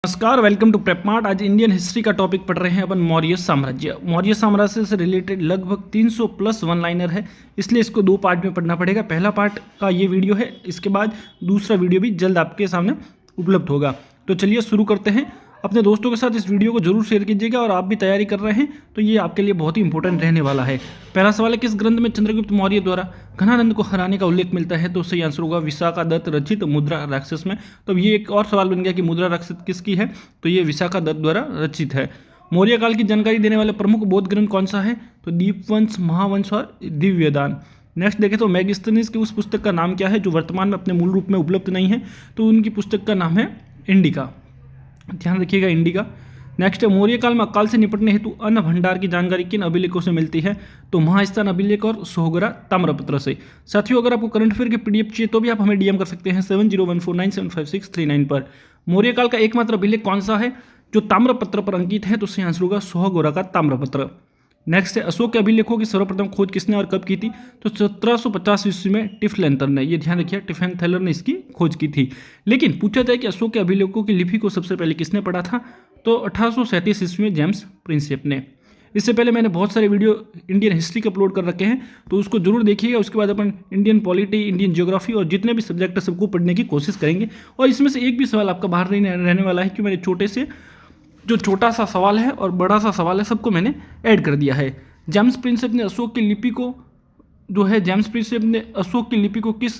नमस्कार, welcome to प्रेपमार्ट। आज Indian history का टॉपिक पढ़ रहे हैं अपन मौर्य साम्राज्य। मौर्य साम्राज्य से रिलेटेड लगभग 300 प्लस वन लाइनर है, इसलिए इसको दो पार्ट में पढ़ना पड़ेगा। पहला पार्ट का ये वीडियो है, इसके बाद दूसरा वीडियो भी जल्द आपके सामने उपलब्ध होगा। तो चलिए शुरू करते हैं। अपने दोस्तों के साथ इस वीडियो को जरूर शेयर कीजिएगा और आप भी तैयारी कर रहे हैं तो ये आपके लिए बहुत ही इंपॉर्टेंट रहने वाला है। पहला सवाल है, किस ग्रंथ में चंद्रगुप्त मौर्य द्वारा घनानंद को हराने का उल्लेख मिलता है? तो सही आंसर होगा विशाखा दत्त रचित मुद्रा राक्षस में। तो ये एक और सवाल बन गया कि मुद्रा राक्षस किसकी है, तो ये विशाखा दत्त द्वारा रचित है। मौर्य काल की जानकारी देने वाले प्रमुख बौद्ध ग्रंथ कौन सा है? तो दीपवंश, महावंश और दिव्यदान। नेक्स्ट देखें तो मैगस्थनीज की उस पुस्तक का नाम क्या है जो वर्तमान में अपने मूल रूप में उपलब्ध नहीं है? तो उनकी पुस्तक का नाम है इंडिका। ध्यान रखिएगा, इंडिका। नेक्स्ट है, मौर्य काल में अकाल से निपटने हेतु अन्न भंडार की जानकारी किन अभिलेखों से मिलती है? तो महास्थान अभिलेख और सोहगरा ताम्रपत्र से। साथियों, अगर आपको करंट अफेयर की पीडीएफ चाहिए तो भी आप हमें डीएम कर सकते हैं 7014975639 पर। मौर्य काल का एकमात्र अभिलेख कौन सा है जो ताम्रपत्र पर अंकित है? तो सही आंसर होगा सोहगोरा का ताम्रपत्र। नेक्स्ट है, अशोक के अभिलेखों की सर्वप्रथम खोज किसने और कब की थी? तो 1750 ईस्वी में टिफलेंथर ने, ये ध्यान रखिए, टिफेंथेलर ने इसकी खोज की थी। लेकिन पूछा जाए कि अशोक के अभिलेखों की लिपि को सबसे पहले किसने पढ़ा था? तो 1837 ईस्वी में जेम्स प्रिंसेप ने। इससे पहले मैंने बहुत सारे वीडियो इंडियन हिस्ट्री के अपलोड कर रखे हैं, तो उसको जरूर देखिएगा। उसके बाद अपन इंडियन पॉलिटी, इंडियन ज्योग्राफी और जितने भी सब्जेक्ट है सबको पढ़ने की कोशिश करेंगे। और इसमें से एक भी सवाल आपका बाहर नहीं रहने वाला है, क्योंकि मैंने छोटा सा सवाल है और बड़ा सा सवाल है, सबको मैंने ऐड कर दिया है। जेम्स प्रिंसेप ने अशोक की लिपि को किस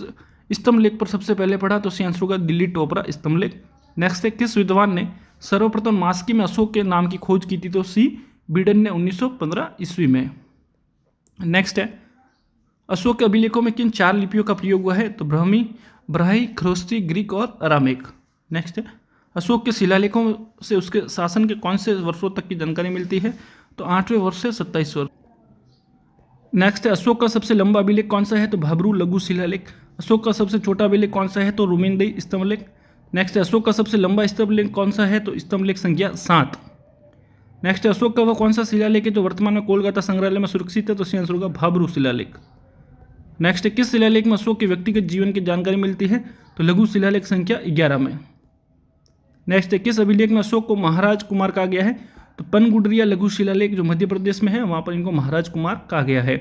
स्तंभ लेख पर सबसे पहले पढ़ा? तो सही आंसर होगा दिल्ली टोपरा स्तंभ लेख। नेक्स्ट है, किस विद्वान ने सर्वप्रथम मास्की में अशोक के नाम की खोज की थी? तो सी बीडन ने 1915 ईस्वी में। नेक्स्ट है, अशोक के अभिलेखों में किन चार लिपियों का प्रयोग हुआ है? तो ब्राह्मी, ब्राही, ख्रोस्ती, ग्रीक और अरामिक। नेक्स्ट है, अशोक के शिलालेखों से उसके शासन के कौन से वर्षों तक की जानकारी मिलती है? तो 8वें वर्ष से 27 वर्ष। नेक्स्ट है, अशोक का सबसे लंबा अभिलेख कौन सा है? तो भाब्रू लघु शिलालेख। अशोक का सबसे छोटा अभिलेख कौन सा है? तो रुमेनदेही स्तंभलेख। नेक्स्ट है, अशोक का सबसे लंबा स्तंभलेख कौन सा है? तो स्तंभलेख संख्या 7। नेक्स्ट है, अशोक का वह कौन सा शिलालेख है जो वर्तमान में कोलकाता संग्रहालय में सुरक्षित है? तो सही आंसर होगा भाब्रू शिलालेख। नेक्स्ट है, किस शिलालेख में अशोक के व्यक्तिगत जीवन की जानकारी मिलती है? तो लघु शिलालेख संख्या 11 में। नेक्स्ट है, किस अभिलेख में अशोक को महाराज कुमार कहा गया है? तो पनगुडरिया लघु शिलालेख जो मध्य प्रदेश में है, वहाँ पर इनको महाराज कुमार कहा गया है।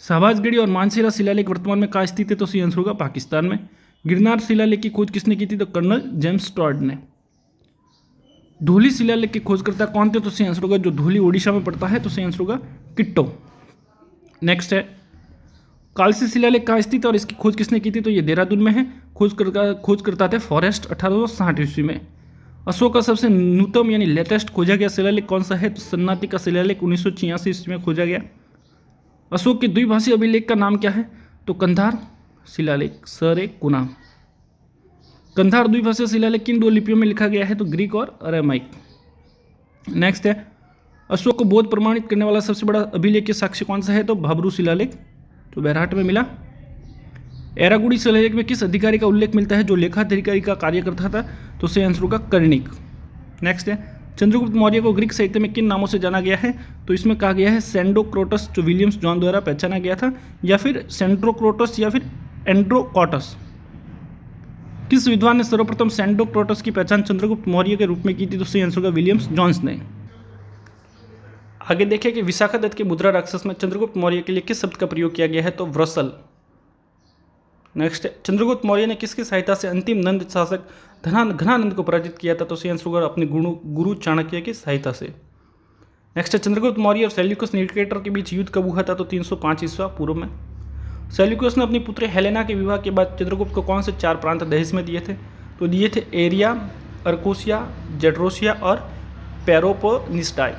शाहबाजगढ़ी और मानसेरा शिलालेख वर्तमान में कहाँ स्थित है? तो सही आंसर होगा पाकिस्तान में। गिरनार शिलालेख की खोज किसने की थी? तो कर्नल जेम्स टॉड ने। धौली शिलालेख की खोजकर्ता कौन थे? तो सही आंसर होगा, जो धौली ओडिशा में पड़ता है, तो सही आंसर होगा किट्टो। नेक्स्ट है, कालसी शिलालेख कहाँ स्थित है और इसकी खोज किसने की थी? तो ये देहरादून में है। खोजकर्ता थे फॉरेस्ट 1860 ईस्वी में। अशोक का सबसे नूतम यानी लेटेस्ट खोजा गया शिलालेख कौन सा है? तो सन्नाटी का शिलालेख 1986 ईस्वी में खोजा गया। अशोक के द्विभाषी अभिलेख का नाम क्या है? तो कंधार शिलालेख, सरे कुना। कंधार द्विभाषी शिलालेख किन दो लिपियों में लिखा गया है? तो ग्रीक और अरामाइक। नेक्स्ट है, अशोक को बौद्ध प्रमाणित करने वाला सबसे बड़ा अभिलेख साक्ष्य कौन सा है? तो भाब्रू शिलालेख जो बैरहाट में मिला। एरागुड़ी शिलालेख में किस अधिकारी का उल्लेख मिलता है जो लेखाधिकारी का कार्य करता था? तो सही आंसर होगा कर्णिक। नेक्स्ट है, चंद्रगुप्त मौर्य को ग्रीक साहित्य में किन नामों से जाना गया है? तो इसमें कहा गया है सेंडोक्रोटस, जो विलियम्स जॉन द्वारा पहचाना गया था, या फिर सेंड्रोक्रोटस या फिर एंड्रोकॉटस। किस विद्वान ने सर्वप्रथम सेंडोक्रोटस की पहचान चंद्रगुप्त मौर्य के रूप में की थी? तो सही आंसर होगा विलियम्स जॉन्स ने। आगे देखिए कि विशाखा दत्त के मुद्रा राक्षस में चंद्रगुप्त मौर्य के लिए किस शब्द का प्रयोग किया गया है? तो व्रसल। नेक्स्ट है, चंद्रगुप्त मौर्य ने किसकी सहायता से अंतिम नंद शासक घनानंद को पराजित किया था? तो सही आंसर होगा अपने गुरु चाणक्य की सहायता से। नेक्स्ट है, चंद्रगुप्त मौर्य और सेल्यूकस निकेटर के बीच युद्ध कब हुआ था? तो 305 ईस्वी पूर्व में। सेल्यूकस ने अपनी पुत्री हेलेना के विवाह के बाद चंद्रगुप्त को कौन से 4 प्रांत दहेज में दिए थे? तो दिए थे एरिया, अर्कोसिया, जेड्रोसिया और पेरोपोनिस्टाई।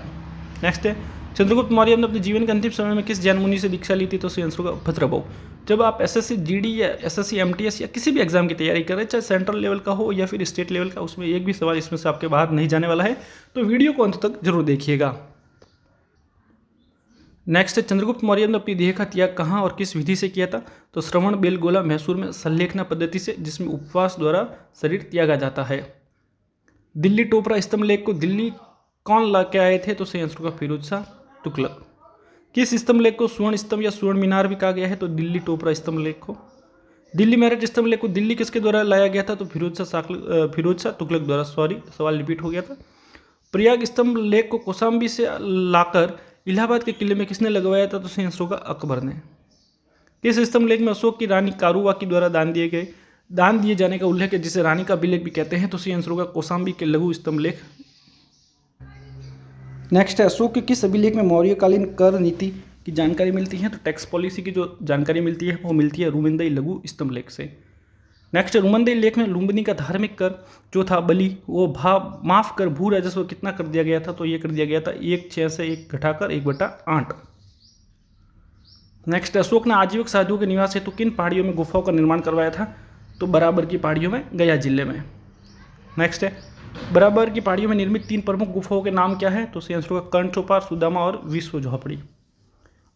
नेक्स्ट है, चंद्रगुप्त मौर्य ने अपने जीवन के अंतिम समय में किस जैन मुनि से दीक्षा ली थी? तो सही आंसर होगा भद्रभाव। जब आप एसएससी जीडी या एसएससी एमटीएस या किसी भी एग्जाम की तैयारी कर रहे हैं, चाहे सेंट्रल लेवल का हो या फिर स्टेट लेवल का, उसमें एक भी सवाल इसमें से आपके बाहर नहीं जाने वाला है, तो वीडियो को अंत तक जरूर देखिएगा। नेक्स्ट है, चंद्रगुप्त मौर्य ने अपनी देह का त्याग कहाँ और किस विधि से किया था? तो श्रवण बेलगोला मैसूर में संलेखना पद्धति से, जिसमें उपवास द्वारा शरीर त्यागा जाता है। दिल्ली टोपरा स्तंभ लेख को दिल्ली कौन ला के आए थे? तो सही आंसर होगा फिरोज शाह तुगलक। किस स्तंभ लेख को स्वर्ण स्तंभ या स्वर्ण मीनार भी कहा गया है? तो दिल्ली टोपरा स्तंभ लेख को। दिल्ली मेरठ स्तंभ लेख को दिल्ली किसके द्वारा लाया गया था? तो फिरोज शाह तुगलक द्वारा। सॉरी, सवाल रिपीट हो गया था। प्रयाग स्तंभ लेख को कौशाम्बी से लाकर इलाहाबाद के किले में किसने लगवाया था? तो सही आंसर होगा अकबर ने। किस स्तंभ लेख में अशोक की रानी कारूबाकी द्वारा दान दिए जाने का उल्लेख है, जिसे रानी का अभिलेख भी कहते हैं? तो सही आंसर होगा कौशाम्बी के लघु स्तंभ लेख। नेक्स्ट है, अशोक के किस अभिलेख में मौर्यकालीन कर नीति की जानकारी मिलती है? तो टैक्स पॉलिसी की जो जानकारी मिलती है वो मिलती है रुमंदई लघु स्तंभ लेख से। नेक्स्ट, रुमंदई लेख में लुम्बिनी का धार्मिक कर जो था बलि, वो माफ कर भू राजस्व कितना कर दिया गया था? तो ये कर दिया गया था 1/6 से 1 घटाकर 1/8। नेक्स्ट, अशोक ने आजीविक साधुओं के निवास हेतु किन पहाड़ियों में गुफाओं का निर्माण करवाया था? तो बराबर की पहाड़ियों में, गया जिले में। नेक्स्ट है, बराबर की पहाड़ियों में निर्मित 3 प्रमुख गुफाओं के नाम क्या है? तो सही आंसर होगा कर्णचोपार, सुदामा और विश्व झोपड़ी।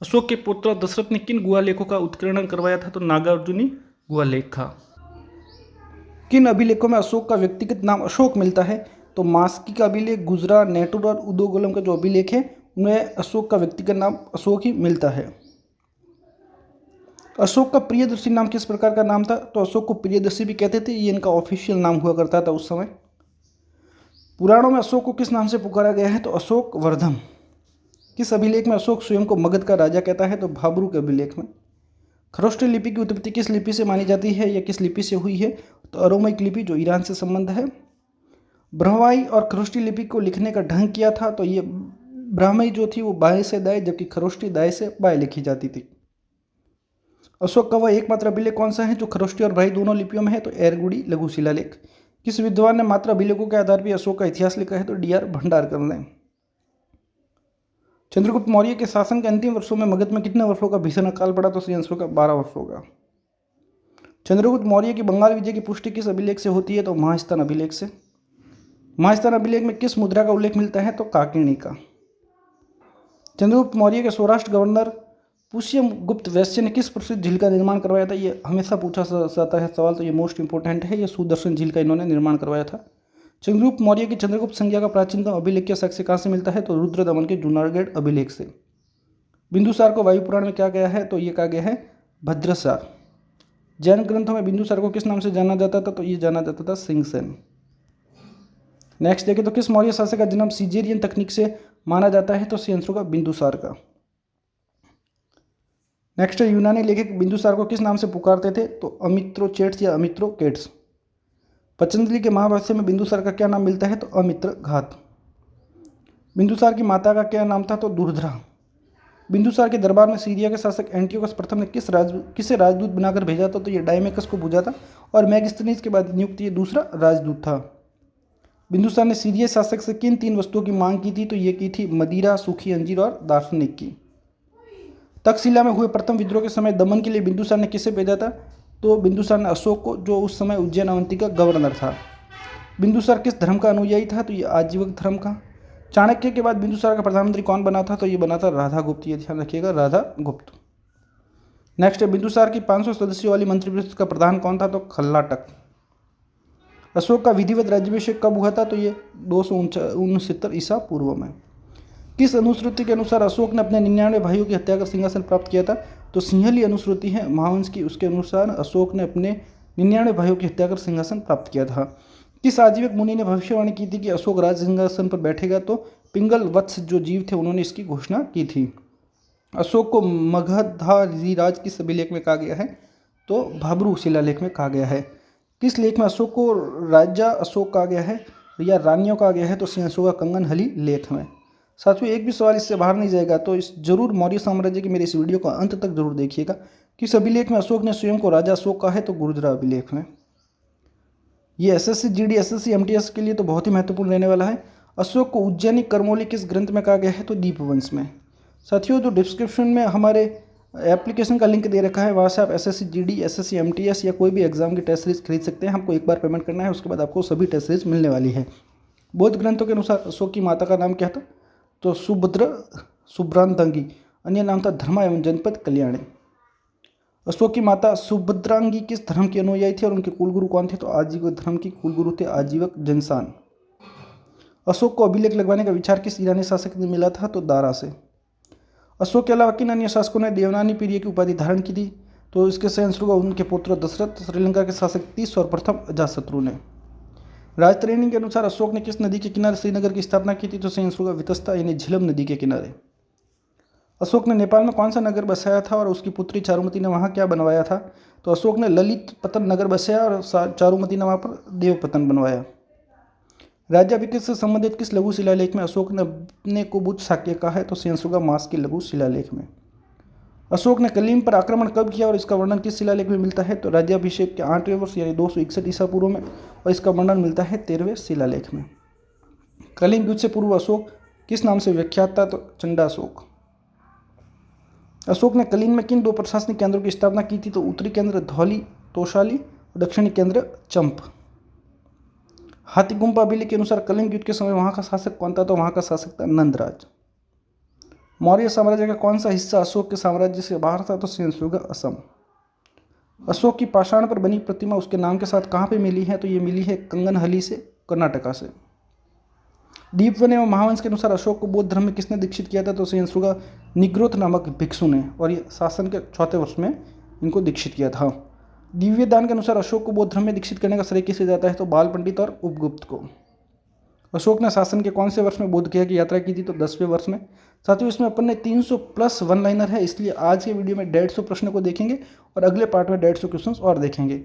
अशोक के पुत्र दशरथ ने किन गुहा लेखों का उत्कीर्णन करवाया था? तो नागार्जुनी गुहा लेख था। किन अभिलेखों में अशोक का व्यक्तिगत नाम अशोक मिलता है? तो मास्की का अभिलेख, गुजरा, नेटूर और उदोगलम का जो अभिलेख है उनमें अशोक का व्यक्तिगत नाम अशोक ही मिलता है। अशोक का प्रियदर्शी नाम किस प्रकार का नाम था? तो अशोक को प्रियदर्शी भी कहते थे, ये इनका ऑफिशियल नाम हुआ करता था उस समय। पुराणों में अशोक को किस नाम से पुकारा गया है? तो अशोक वर्धन। किस अभिलेख में अशोक स्वयं को मगध का राजा कहता है? तो भाब्रू के अभिलेख में। खरोष्टी लिपि की उत्पत्ति किस लिपि से मानी जाती है या किस लिपि से हुई है? तो अरोमैक लिपि जो ईरान से संबंध है। ब्रह्मवाई और खरोष्टी लिपि को लिखने का ढंग किया था? तो ये ब्राह्मई जो थी वो बाएं से दाएं, जबकि खरोष्टी दाएं से बाएं लिखी जाती थी। अशोक का वह एकमात्र अभिलेख कौन सा है जो खरोष्टी और ब्राह्मी दोनों लिपियों में है? तो एरगुड़ी लघु शिलालेख। किस विद्वान ने मात्र अभिलेखों के आधार पर अशोक का इतिहास लिखा है? तो डी.आर. भंडारकर ने। चंद्रगुप्त मौर्य के शासन के अंतिम वर्षों में मगध में कितने वर्षों का भीषण अकाल पड़ा? तो सही आंसर का 12 वर्षों का। चंद्रगुप्त मौर्य की बंगाल विजय की पुष्टि किस अभिलेख से होती है? तो महास्थान अभिलेख से। महास्थान अभिलेख में किस मुद्रा का उल्लेख मिलता है? तो काकिनी का। चंद्रगुप्त मौर्य के सौराष्ट्र गवर्नर पुष्यगुप्त वैश्य ने किस प्रसिद्ध झील का निर्माण करवाया था? ये हमेशा पूछा जाता है सवाल, तो ये मोस्ट इंपोर्टेंट है। ये सुदर्शन झील का इन्होंने निर्माण करवाया था। चंद्रगुप्त मौर्य की चंद्रगुप्त संज्ञा का प्राचीनतम अभिलेख साक्ष्य कहाँ से मिलता है? तो रुद्रदमन के जूनागढ़ अभिलेख से। बिंदुसार को वायुपुराण में क्या गया है? तो ये कहा गया है भद्रसार। जैन ग्रंथों में बिंदुसार को किस नाम से जाना जाता था? तो ये जाना जाता था सिंहसेन। नेक्स्ट देखें तो किस मौर्य शासक का जन्म सीजेरियन तकनीक से माना जाता है? तो सही आंसर होगा बिंदुसार का। नेक्स्ट यूनानी लेखक बिंदुसार को किस नाम से पुकारते थे? तो अमित्रोचेट्स या अमित्रोकेट्स। पतंजलि के महाभाष्य में बिंदुसार का क्या नाम मिलता है? तो अमित्र घात। बिंदुसार की माता का क्या नाम था? तो दुर्धरा। बिंदुसार के दरबार में सीरिया के शासक एंटियोकस प्रथम ने किसे राजदूत बनाकर भेजा था? तो ये डायमेकस को भेजा था और मैगस्थनीज के बाद नियुक्त ये दूसरा राजदूत था। बिंदुसार ने सीरिया शासक से किन 3 वस्तुओं की मांग की थी? तो ये की थी मदिरा, सूखी अंजीर और दार्शनिक की। तक्षशिला में हुए प्रथम विद्रोह के समय दमन के लिए बिंदुसार ने किसे भेजा था? तो बिंदुसार ने अशोक को, जो उस समय उज्जैन अवंती का गवर्नर था। बिंदुसार किस धर्म का अनुयायी था? तो ये आजीवक धर्म का। चाणक्य के बाद बिंदुसार का प्रधानमंत्री कौन बना था? तो ये बना था राधा गुप्त। ये ध्यान रखिएगा, राधा गुप्त। नेक्स्ट है, बिंदुसार की 500 सदस्यों वाली मंत्रिपरिषद का प्रधान कौन था? तो खल्लाटक। अशोक का विधिवत राज्याभिषेक कब हुआ था? तो ये 269 ईसा पूर्व में। किस अनुश्रुति के अनुसार अशोक ने अपने 99 भाइयों की हत्या कर सिंहासन प्राप्त किया था? तो सिंहली अनुश्रुति है महावंश की, उसके अनुसार अशोक ने अपने 99 भाइयों की हत्या कर सिंहासन प्राप्त किया था। किस आजीवक मुनि ने भविष्यवाणी की थी कि अशोक राज सिंहासन पर बैठेगा? तो पिंगल वत्स जो जीव थे उन्होंने इसकी घोषणा की थी। अशोक को मगधाधिराज किस अभिलेख में कहा गया है? तो भाब्रू शिलालेख में कहा गया है। किस लेख में अशोक को राजा अशोक कहा गया है या रानियों कहा गया है? तो अशोक का कंगनहली लेख में। साथियों, एक भी सवाल इससे बाहर नहीं जाएगा, तो इस जरूर मौर्य साम्राज्य की मेरे इस वीडियो को अंत तक जरूर देखिएगा। किस अभिलेख में अशोक ने स्वयं को राजा अशोक कहा है? तो गुर्जरा अभिलेख में। ये एसएससी जीडी एसएससी एमटीएस के लिए तो बहुत ही महत्वपूर्ण रहने वाला है। अशोक को उज्जैनी करमौली किस ग्रंथ में कहा गया है? तो दीपवंश में। साथियों, जो डिस्क्रिप्शन में हमारे एप्लीकेशन का लिंक दे रखा है, वहाँ से आप एसएससी जीडी एसएससी एमटीएस या कोई भी एग्जाम की टेस्ट सीरीज खरीद सकते हैं। हमको एक बार पेमेंट करना है, उसके बाद आपको सभी टेस्ट सीरीज मिलने वाली है। बौद्ध ग्रंथों के अनुसार अशोक की माता का नाम क्या था? तो सुभ्रांतांगी। अन्य नाम था धर्मा एवं जनपद कल्याणी। अशोक की माता सुभद्रांगी किस धर्म की अनुयायी थी और उनके कुलगुरु कौन थे? तो आजीवक धर्म की कुलगुरु थे आजीवक जनसान। अशोक को अभिलेख लगवाने का विचार किस ईरानी शासक ने मिला था? तो दारा से। अशोक के अलावा किन अन्य शासकों ने देवनानी पीरियड की उपाधि धारण की थी? तो इसके सही आंसर होगा उनके पुत्र दशरथ। श्रीलंका के शासक तीस और प्रथम अजातशत्रु ने। राजतरणी के अनुसार अशोक ने किस नदी के किनारे श्रीनगर की स्थापना की थी? तो सही आंसर होगा वितस्ता यानी झेलम नदी के किनारे। अशोक ने नेपाल में कौन सा नगर बसाया था और उसकी पुत्री चारुमती ने वहाँ क्या बनवाया था? तो अशोक ने ललित पतन नगर बसाया और चारुमती ने वहाँ पर देवपतन बनवाया। राज्याभिषेक से संबंधित किस लघु शिलालेख में अशोक ने अपने को बुद्ध शाक्य कहा है? तो सही आंसर होगा मास के लघु शिलालेख में। अशोक ने कलिंग पर आक्रमण कब किया और इसका वर्णन किस शिलालेख में मिलता है? तो राज्याभिषेक के 8वें वर्ष यानी 261 ईसा पूर्व में, और इसका वर्णन मिलता है 13वें शिलालेख में। कलिंग युद्ध से पूर्व अशोक किस नाम से विख्यात था? तो चंडाशोक। अशोक ने कलिंग में किन दो प्रशासनिक केंद्रों की स्थापना की थी? तो उत्तरी केंद्र धौली तोशाली और दक्षिणी केंद्र चंप। हाथीगुम्पा बिली के अनुसार कलिंग युद्ध के समय वहां का शासक कौन था? तो वहां का शासक था नंदराज। मौर्य साम्राज्य का कौन सा हिस्सा अशोक के साम्राज्य से बाहर था? तो सही आंसर होगा असम। अशोक की पाषाण पर बनी प्रतिमा उसके नाम के साथ कहाँ पे मिली है? तो ये मिली है कंगनहली से, कर्नाटका से। दीपवन एवं महावंश के अनुसार अशोक को बौद्ध धर्म में किसने दीक्षित किया था? तो सही आंसर होगा निग्रोथ नामक भिक्षु ने, और ये शासन के 4थे वर्ष में इनको दीक्षित किया था। दिव्य दान के अनुसार अशोक को बौद्ध धर्म में दीक्षित करने का श्रेय किसे जाता है? तो बाल पंडित और उपगुप्त को। अशोक ने शासन के कौन से वर्ष में बोध गया की यात्रा की थी? तो 10वें वर्ष में। साथियों, इसमें अपन ने 300 प्लस वन लाइनर है, इसलिए आज के वीडियो में 150 प्रश्न को देखेंगे और अगले पार्ट में 150 क्वेश्चन और देखेंगे।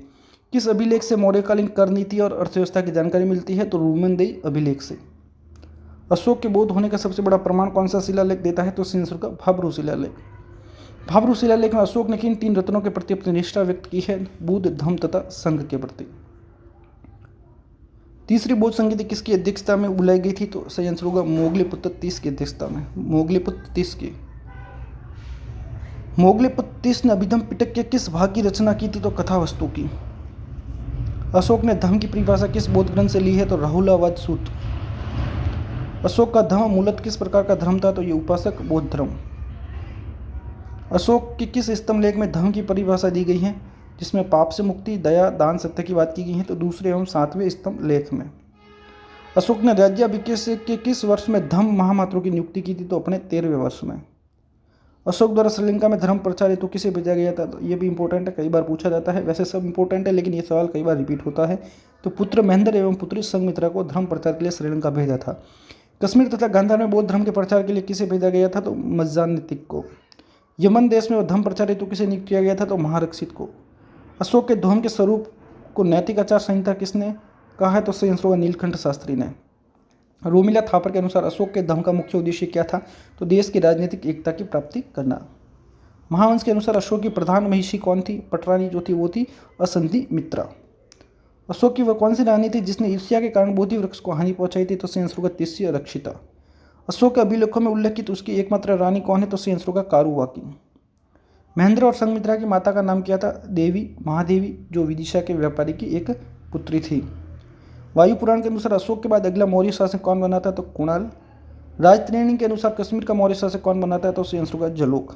किस अभिलेख से मौर्यकालीन कर नीति और अर्थव्यवस्था की जानकारी मिलती है? तो रूमनदेही अभिलेख से। अशोक के बौद्ध होने का सबसे बड़ा प्रमाण कौन सा शिलालेख देता है? तो सही आंसर का भाब्रू शिलालेख। भाब्रू शिलालेख में अशोक ने किन 3 रत्नों के प्रति अपनी निष्ठा व्यक्त की है? बुद्ध, धम्म तथा संघ के प्रति। तीसरी बौद्ध संगीति किसकी अध्यक्षता में बुलाई गई थी? तो सही आंसर होगा मोगलीपुत्र तीस की अध्यक्षता में। मोगलीपुत्र तीस की। मोगलीपुत्र तीस ने अभिधम्म पिटक के किस भाग की रचना की थी? तो कथा वस्तु की। अशोक ने धम्म की परिभाषा किस बौद्ध ग्रंथ से ली है? तो राहुलावाद सूत्र। अशोक का धम्म मूलतः किस प्रकार का धर्म था? तो ये उपासक बौद्ध धर्म। अशोक के किस स्तंभ लेख में धर्म की परिभाषा दी गई है, जिसमें पाप से मुक्ति, दया, दान, सत्य की बात की गई है? तो दूसरे एवं 7वें स्तंभ लेख में। अशोक ने राज्याभिषेक के किस वर्ष में धम्म महामात्रों की नियुक्ति की थी? तो अपने 13वें वर्ष में। अशोक द्वारा श्रीलंका में धर्म प्रचार हेतु किसे भेजा गया था? तो ये भी इंपॉर्टेंट है, कई बार पूछा जाता है। वैसे सब इंपॉर्टेंट है, लेकिन ये सवाल कई बार रिपीट होता है। तो पुत्र महेंद्र एवं पुत्री संघमित्रा को धर्म प्रचार के लिए श्रीलंका भेजा था। कश्मीर तथा गांधार में बौद्ध धर्म के प्रचार के लिए किसे भेजा गया था? तो मज्जानितिक को। यमन देश में धर्म प्रचार हेतु किसे नियुक्त किया गया था? तो महारक्षित को। अशोक के धर्म के स्वरूप को नैतिक आचार संहिता किसने कहा है? तो सही आंसर होगा नीलकंठ शास्त्री ने। रोमिला थापर के अनुसार अशोक के धर्म का मुख्य उद्देश्य क्या था? तो देश की राजनीतिक एकता की प्राप्ति करना। महावंश के अनुसार अशोक की प्रधान महिषी कौन थी? पटरानी जो थी वो थी असंधि मित्रा। अशोक की वह कौन सी रानी थी जिसने ईर्ष्या के कारण बोधि वृक्ष को हानि पहुंचाई थी? तो सही आंसर होगा तिस्सी रक्षिता। अशोक के अभिलेखों में उल्लेखित उसकी एकमात्र रानी कौन है? तो सही आंसर होगा कारुवाकी। महेंद्र और संघमित्रा की माता का नाम क्या था? देवी महादेवी, जो विदिशा के व्यापारी की एक पुत्री थी। वायु पुराण के अनुसार अशोक के बाद अगला मौर्य शासक कौन बना था? तो कुणाल। राजतरणी के अनुसार कश्मीर का मौर्य शासक कौन बना था? तो सही आंसर होगा जलोक।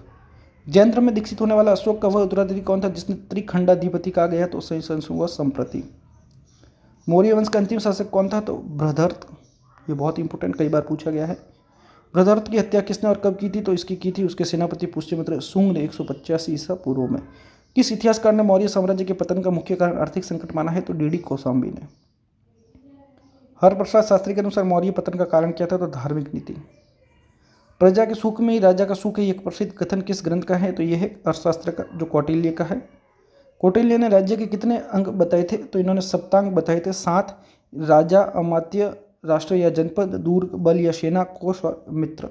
जैन धर्म में दीक्षित होने वाला अशोक का वह उत्तराधिकारी कौन था जिसने त्रिखंडाधिपति कहा गया? तो सही आंसर होगा संप्रति। मौर्य वंश का अंतिम शासक कौन था? तो बृहदर्थ। ये बहुत इंपॉर्टेंट, कई बार पूछा गया है। बृहदर्थ की हत्या किसने और कब की थी? तो इसकी की थी उसके सेनापति पुष्यमित्र शुंग ने 185 ईसा पूर्व में। किस इतिहासकार ने मौर्य साम्राज्य के पतन का मुख्य कारण आर्थिक संकट माना है? तो डीडी कौशाम्बी ने। हरप्रसाद शास्त्री के अनुसार मौर्य पतन का कारण क्या था? तो धार्मिक नीति। प्रजा के सुख में ही राजा का सुख है, एक प्रसिद्ध कथन किस ग्रंथ का है? तो यह है अर्थशास्त्र का, जो कौटिल्य का है। कौटिल्य ने राज्य के कितने अंग बताए थे? तो इन्होंने सप्तांग बताए थे 7। राजा, अमात्य, राष्ट्र या जनपद, दुर्ग, बल या सेना, कोष और मित्र।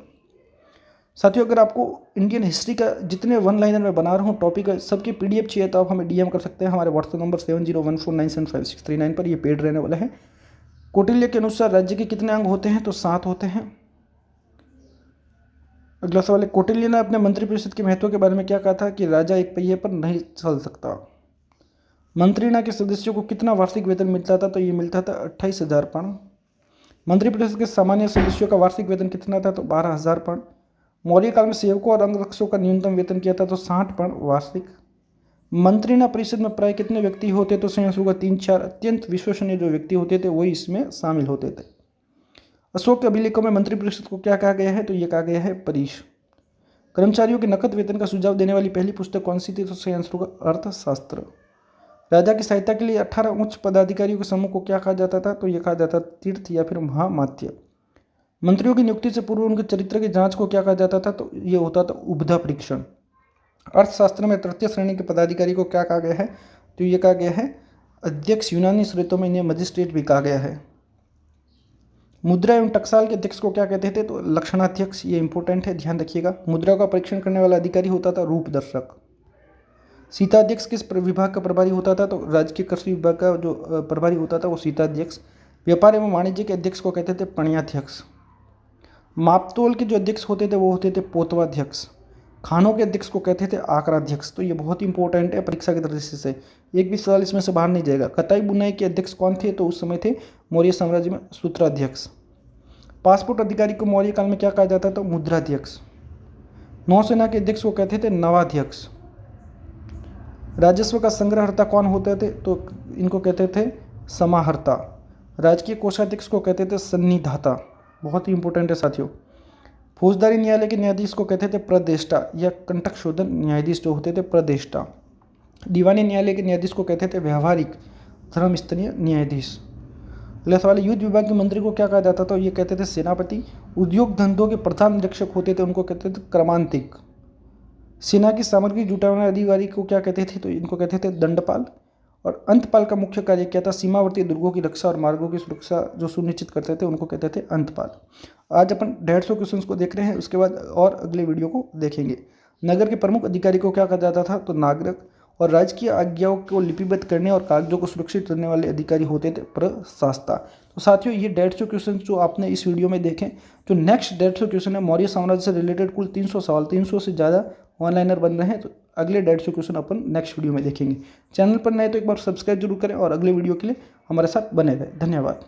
साथियों, अगर आपको इंडियन हिस्ट्री का जितने वन लाइनर मैं बना रहा हूँ टॉपिक सबकी PDF चाहिए तो आप हमें DM कर सकते हैं। हमारे व्हाट्सएप नंबर 7014975639 पर, ये पेड रहने वाला है। कौटिल्य के अनुसार राज्य के कितने अंग होते हैं? तो 7 होते हैं। अगला सवाल है, कौटिल्य ने अपने मंत्रिपरिषद के महत्व के बारे में क्या कहा था? कि राजा एक पहिए पर नहीं चल सकता। मंत्रिणा के सदस्यों को कितना वार्षिक वेतन मिलता था? तो ये मिलता था 28,000 पाउंड। मंत्रिपरिषद के सामान्य सदस्यों का वार्षिक वेतन कितना था? तो 12,000 पाउंड। मौर्य काल में सेवकों और अंगरक्षकों का न्यूनतम वेतन क्या था? तो 60 पाउंड वार्षिक। मंत्रिणा परिषद में प्राय कितने व्यक्ति होते? तो सही आंसर होगा 3-4। अत्यंत विश्वसनीय जो व्यक्ति होते थे वही इसमें शामिल होते थे। अशोक के अभिलेखों में मंत्रिपरिषद को क्या कहा गया है? तो ये कहा गया है परिष। कर्मचारियों के नकद वेतन का सुझाव देने वाली पहली पुस्तक कौन सी थी? तो सही आंसर होगा अर्थशास्त्र। राजा की सहायता के लिए 18 उच्च पदाधिकारियों के समूह को क्या कहा जाता था? तो यह कहा जाता था तीर्थ या फिर महामात्य। मंत्रियों की नियुक्ति से पूर्व उनके चरित्र की जांच को क्या कहा जाता था? तो यह होता था उपधा परीक्षण। अर्थशास्त्र में तृतीय श्रेणी के पदाधिकारी को क्या कहा गया है? तो यह कहा गया है अध्यक्ष। यूनानी स्रोतों में इन्हें मजिस्ट्रेट भी कहा गया है। मुद्रा एवं टकसाल के अध्यक्ष को क्या कहते थे? तो लक्षणाध्यक्ष। ये इंपॉर्टेंट है, ध्यान रखिएगा। मुद्रा का परीक्षण करने वाला अधिकारी होता था रूपदर्शक। सीताध्यक्ष किस विभाग का प्रभारी होता था? तो राजकीय कृषि विभाग का जो प्रभारी होता था वो सीताध्यक्ष। व्यापार एवं वाणिज्य के अध्यक्ष को कहते थे पणियाध्यक्ष। मापतोल के जो अध्यक्ष होते थे वो होते थे पोतवाध्यक्ष। खानों के अध्यक्ष को कहते थे आकराध्यक्ष। तो ये बहुत इंपॉर्टेंट है परीक्षा की दृष्टि से, एक भी सवाल इसमें से बाहर नहीं जाएगा। कताई बुनाई के अध्यक्ष कौन थे? तो उस समय थे मौर्य साम्राज्य में सूत्राध्यक्ष। पासपोर्ट अधिकारी को मौर्य काल में क्या कहा जाता था? मुद्राध्यक्ष। नौसेना के अध्यक्ष को कहते थे नवाध्यक्ष। राजस्व का संग्रहकर्ता कौन होते थे? तो इनको कहते थे समाहर्ता। राजकीय कोषाध्यक्ष को कहते थे सन्निधाता। बहुत ही इंपॉर्टेंट है साथियों। फौजदारी न्यायालय के न्यायाधीश को कहते थे प्रदेष्टा या कंटक शोधन न्यायाधीश जो होते थे प्रदेष्टा। दीवानी न्यायालय के न्यायाधीश को कहते थे व्यावहारिक धर्मस्तरीय न्यायाधीश। अगला सवाल, युद्ध विभाग के मंत्री को क्या कहा जाता था? ये कहते थे सेनापति। उद्योग धंधों के प्रधान निरीक्षक होते थे उनको कहते थे क्रमांतिक। सेना की सामग्री जुटाने वाले अधिकारी को क्या कहते थे? तो इनको कहते थे दंडपाल। और अंतपाल का मुख्य कार्य क्या था? सीमावर्ती दुर्गों की रक्षा और मार्गों की सुरक्षा जो सुनिश्चित करते थे उनको कहते थे अंतपाल। आज अपन 150 क्वेश्चंस को देख रहे हैं, उसके बाद और अगले वीडियो को देखेंगे। नगर के प्रमुख अधिकारी को क्या कहा जाता था? तो नागरिक। और राजकीय आज्ञाओं को लिपिबद्ध करने और कागजों को सुरक्षित करने वाले अधिकारी होते थे प्रशासता। तो साथियों ये 150 क्वेश्चन जो आपने इस वीडियो में देखे, जो नेक्स्ट 150 क्वेश्चन है मौर्य साम्राज्य से रिलेटेड कुल 300 सवाल, 300 से ज़्यादा ऑनलाइनर बन रहे हैं। तो अगले 150 क्वेश्चन अपन नेक्स्ट वीडियो में देखेंगे। चैनल पर नए तो एक बार सब्सक्राइब जरूर करें और अगले वीडियो के लिए हमारे साथ बने रहें। धन्यवाद।